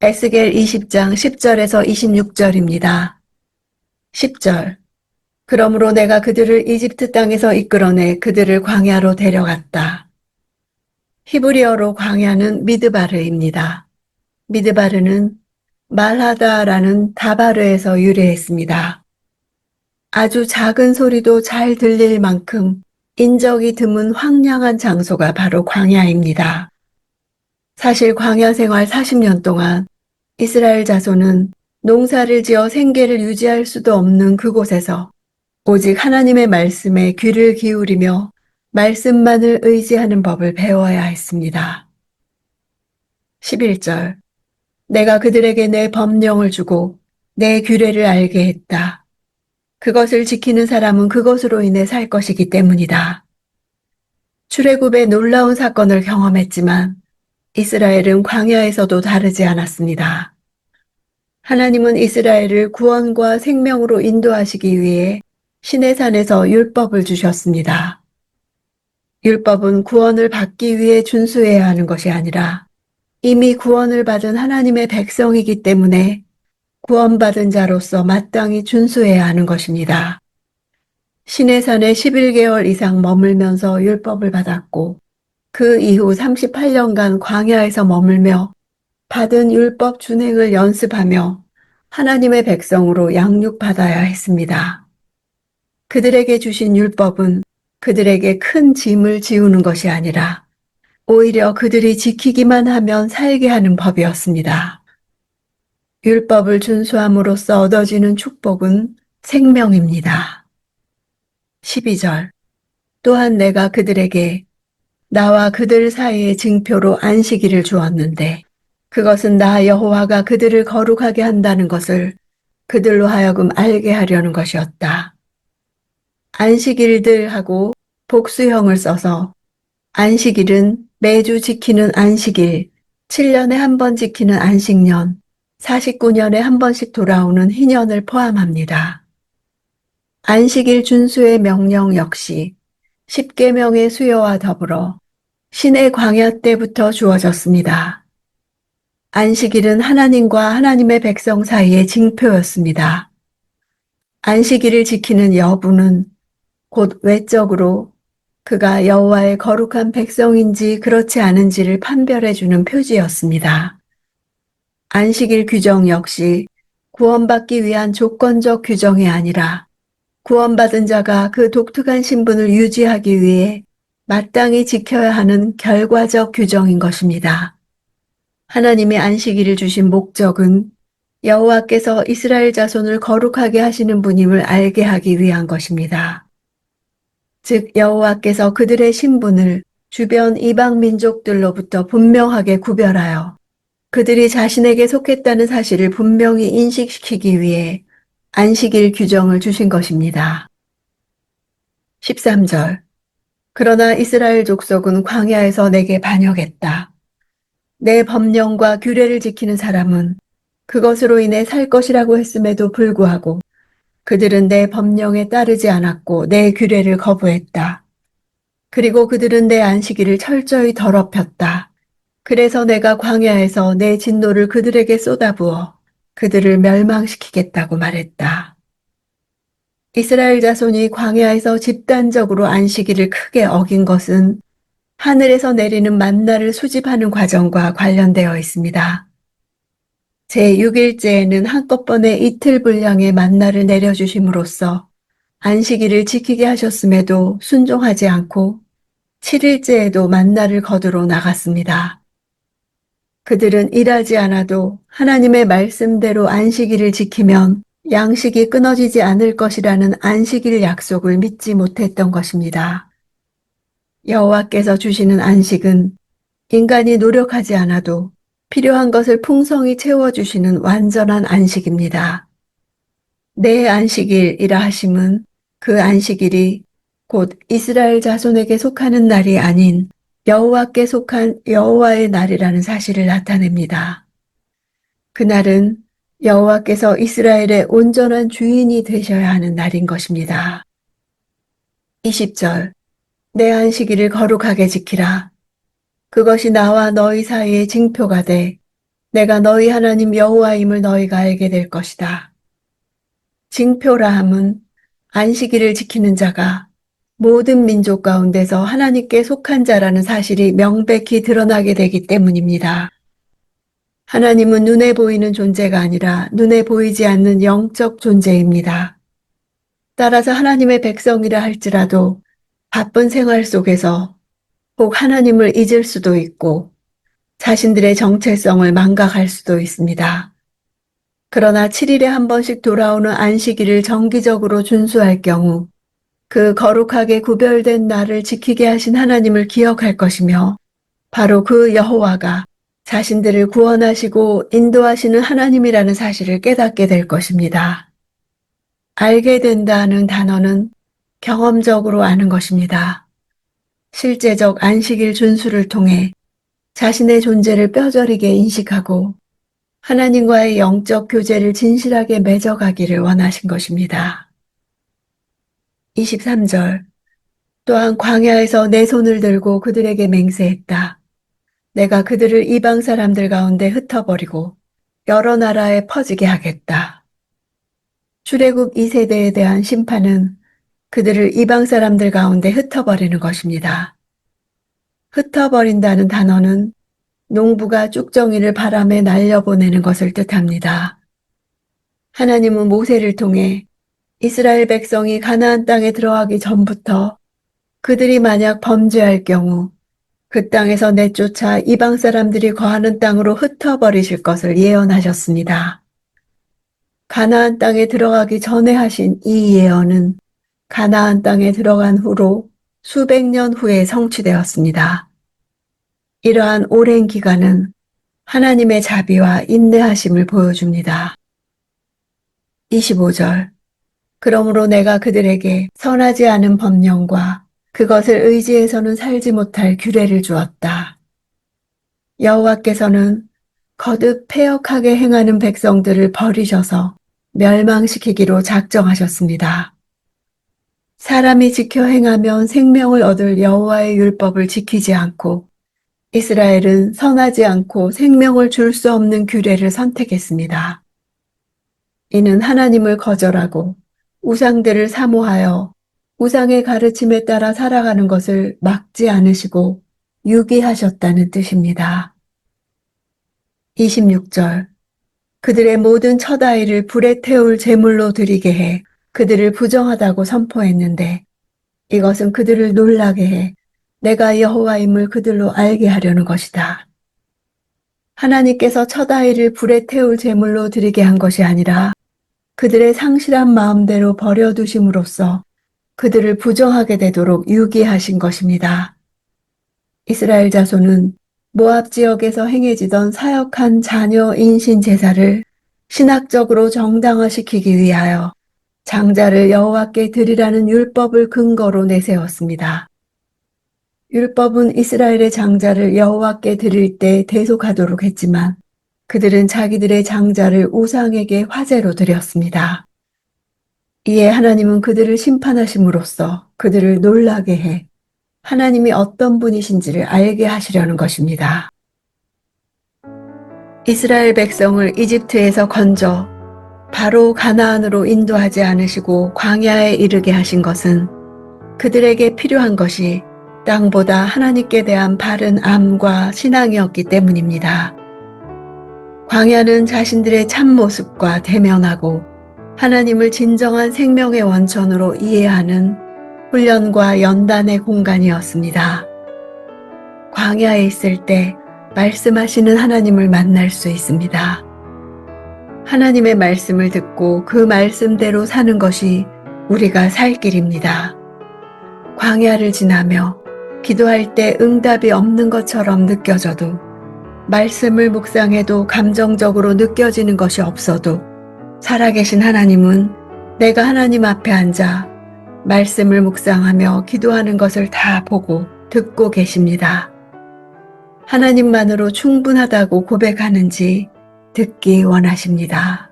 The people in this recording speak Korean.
에스겔 20장 10절에서 26절입니다. 10절. 그러므로 내가 그들을 이집트 땅에서 이끌어내 그들을 광야로 데려갔다. 히브리어로 광야는 미드바르입니다. 미드바르는 말하다라는 다바르에서 유래했습니다. 아주 작은 소리도 잘 들릴 만큼 인적이 드문 황량한 장소가 바로 광야입니다. 사실 광야 생활 40년 동안 이스라엘 자손은 농사를 지어 생계를 유지할 수도 없는 그곳에서 오직 하나님의 말씀에 귀를 기울이며 말씀만을 의지하는 법을 배워야 했습니다. 11절. 내가 그들에게 내 법령을 주고 내 규례를 알게 했다. 그것을 지키는 사람은 그것으로 인해 살 것이기 때문이다. 출애굽의 놀라운 사건을 경험했지만 이스라엘은 광야에서도 다르지 않았습니다. 하나님은 이스라엘을 구원과 생명으로 인도하시기 위해 시내산에서 율법을 주셨습니다. 율법은 구원을 받기 위해 준수해야 하는 것이 아니라 이미 구원을 받은 하나님의 백성이기 때문에 구원받은 자로서 마땅히 준수해야 하는 것입니다. 시내산에 11개월 이상 머물면서 율법을 받았고 그 이후 38년간 광야에서 머물며 받은 율법 준행을 연습하며 하나님의 백성으로 양육받아야 했습니다. 그들에게 주신 율법은 그들에게 큰 짐을 지우는 것이 아니라 오히려 그들이 지키기만 하면 살게 하는 법이었습니다. 율법을 준수함으로써 얻어지는 축복은 생명입니다. 12절. 또한 내가 그들에게 나와 그들 사이의 징표로 안식일을 주었는데 그것은 나 여호와가 그들을 거룩하게 한다는 것을 그들로 하여금 알게 하려는 것이었다. 안식일들하고 복수형을 써서 안식일은 매주 지키는 안식일, 7년에 한 번 지키는 안식년, 49년에 한 번씩 돌아오는 희년을 포함합니다. 안식일 준수의 명령 역시 10계명의 수요와 더불어 신의 광야 때부터 주어졌습니다. 안식일은 하나님과 하나님의 백성 사이의 징표였습니다. 안식일을 지키는 여부는 곧 외적으로 그가 여호와의 거룩한 백성인지 그렇지 않은지를 판별해주는 표지였습니다. 안식일 규정 역시 구원받기 위한 조건적 규정이 아니라 구원받은 자가 그 독특한 신분을 유지하기 위해 마땅히 지켜야 하는 결과적 규정인 것입니다. 하나님의 안식일을 주신 목적은 여호와께서 이스라엘 자손을 거룩하게 하시는 분임을 알게 하기 위한 것입니다. 즉 여호와께서 그들의 신분을 주변 이방 민족들로부터 분명하게 구별하여 그들이 자신에게 속했다는 사실을 분명히 인식시키기 위해 안식일 규정을 주신 것입니다. 13절. 그러나 이스라엘 족속은 광야에서 내게 반역했다. 내 법령과 규례를 지키는 사람은 그것으로 인해 살 것이라고 했음에도 불구하고 그들은 내 법령에 따르지 않았고 내 규례를 거부했다. 그리고 그들은 내 안식일을 철저히 더럽혔다. 그래서 내가 광야에서 내 진노를 그들에게 쏟아부어 그들을 멸망시키겠다고 말했다. 이스라엘 자손이 광야에서 집단적으로 안식일을 크게 어긴 것은 하늘에서 내리는 만나를 수집하는 과정과 관련되어 있습니다. 제6일째에는 한꺼번에 이틀 분량의 만나를 내려주심으로써 안식일을 지키게 하셨음에도 순종하지 않고 7일째에도 만나를 거두러 나갔습니다. 그들은 일하지 않아도 하나님의 말씀대로 안식일을 지키면 양식이 끊어지지 않을 것이라는 안식일 약속을 믿지 못했던 것입니다. 여호와께서 주시는 안식은 인간이 노력하지 않아도 필요한 것을 풍성히 채워주시는 완전한 안식입니다. 내 안식일이라 하심은 그 안식일이 곧 이스라엘 자손에게 속하는 날이 아닌 여호와께 속한 여호와의 날이라는 사실을 나타냅니다. 그날은 여호와께서 이스라엘의 온전한 주인이 되셔야 하는 날인 것입니다. 20절. 내 안식일을 거룩하게 지키라. 그것이 나와 너희 사이의 징표가 돼 내가 너희 하나님 여호와임을 너희가 알게 될 것이다. 징표라 함은 안식일을 지키는 자가 모든 민족 가운데서 하나님께 속한 자라는 사실이 명백히 드러나게 되기 때문입니다. 하나님은 눈에 보이는 존재가 아니라 눈에 보이지 않는 영적 존재입니다. 따라서 하나님의 백성이라 할지라도 바쁜 생활 속에서 혹 하나님을 잊을 수도 있고 자신들의 정체성을 망각할 수도 있습니다. 그러나 7일에 한 번씩 돌아오는 안식일을 정기적으로 준수할 경우 그 거룩하게 구별된 날을 지키게 하신 하나님을 기억할 것이며 바로 그 여호와가 자신들을 구원하시고 인도하시는 하나님이라는 사실을 깨닫게 될 것입니다. 알게 된다는 단어는 경험적으로 아는 것입니다. 실제적 안식일 준수를 통해 자신의 존재를 뼈저리게 인식하고 하나님과의 영적 교제를 진실하게 맺어가기를 원하신 것입니다. 23절 또한 광야에서 내 손을 들고 그들에게 맹세했다. 내가 그들을 이방 사람들 가운데 흩어버리고 여러 나라에 퍼지게 하겠다. 출애굽 2세대에 대한 심판은 그들을 이방 사람들 가운데 흩어버리는 것입니다. 흩어버린다는 단어는 농부가 쭉정이를 바람에 날려보내는 것을 뜻합니다. 하나님은 모세를 통해 이스라엘 백성이 가나안 땅에 들어가기 전부터 그들이 만약 범죄할 경우 그 땅에서 내쫓아 이방 사람들이 거하는 땅으로 흩어버리실 것을 예언하셨습니다. 가나안 땅에 들어가기 전에 하신 이 예언은 가나안 땅에 들어간 후로 수백 년 후에 성취되었습니다. 이러한 오랜 기간은 하나님의 자비와 인내하심을 보여줍니다. 25절 그러므로 내가 그들에게 선하지 않은 법령과 그것을 의지해서는 살지 못할 규례를 주었다. 여호와께서는 거듭 패역하게 행하는 백성들을 버리셔서 멸망시키기로 작정하셨습니다. 사람이 지켜 행하면 생명을 얻을 여호와의 율법을 지키지 않고 이스라엘은 선하지 않고 생명을 줄 수 없는 규례를 선택했습니다. 이는 하나님을 거절하고 우상들을 사모하여 우상의 가르침에 따라 살아가는 것을 막지 않으시고 유기하셨다는 뜻입니다. 26절 그들의 모든 첫 아이를 불에 태울 제물로 드리게 해 그들을 부정하다고 선포했는데 이것은 그들을 놀라게 해 내가 여호와임을 그들로 알게 하려는 것이다. 하나님께서 첫 아이를 불에 태울 제물로 드리게 한 것이 아니라 그들의 상실한 마음대로 버려두심으로써 그들을 부정하게 되도록 유기하신 것입니다. 이스라엘 자손은 모압 지역에서 행해지던 사역한 자녀 인신 제사를 신학적으로 정당화시키기 위하여 장자를 여호와께 드리라는 율법을 근거로 내세웠습니다. 율법은 이스라엘의 장자를 여호와께 드릴 때 대속하도록 했지만 그들은 자기들의 장자를 우상에게 화제로 드렸습니다. 이에 하나님은 그들을 심판하심으로써 그들을 놀라게 해 하나님이 어떤 분이신지를 알게 하시려는 것입니다. 이스라엘 백성을 이집트에서 건져 바로 가나안으로 인도하지 않으시고 광야에 이르게 하신 것은 그들에게 필요한 것이 땅보다 하나님께 대한 바른 암과 신앙이었기 때문입니다. 광야는 자신들의 참모습과 대면하고 하나님을 진정한 생명의 원천으로 이해하는 훈련과 연단의 공간이었습니다. 광야에 있을 때 말씀하시는 하나님을 만날 수 있습니다. 하나님의 말씀을 듣고 그 말씀대로 사는 것이 우리가 살 길입니다. 광야를 지나며 기도할 때 응답이 없는 것처럼 느껴져도 말씀을 묵상해도 감정적으로 느껴지는 것이 없어도 살아계신 하나님은 내가 하나님 앞에 앉아 말씀을 묵상하며 기도하는 것을 다 보고 듣고 계십니다. 하나님만으로 충분하다고 고백하는지 듣기 원하십니다.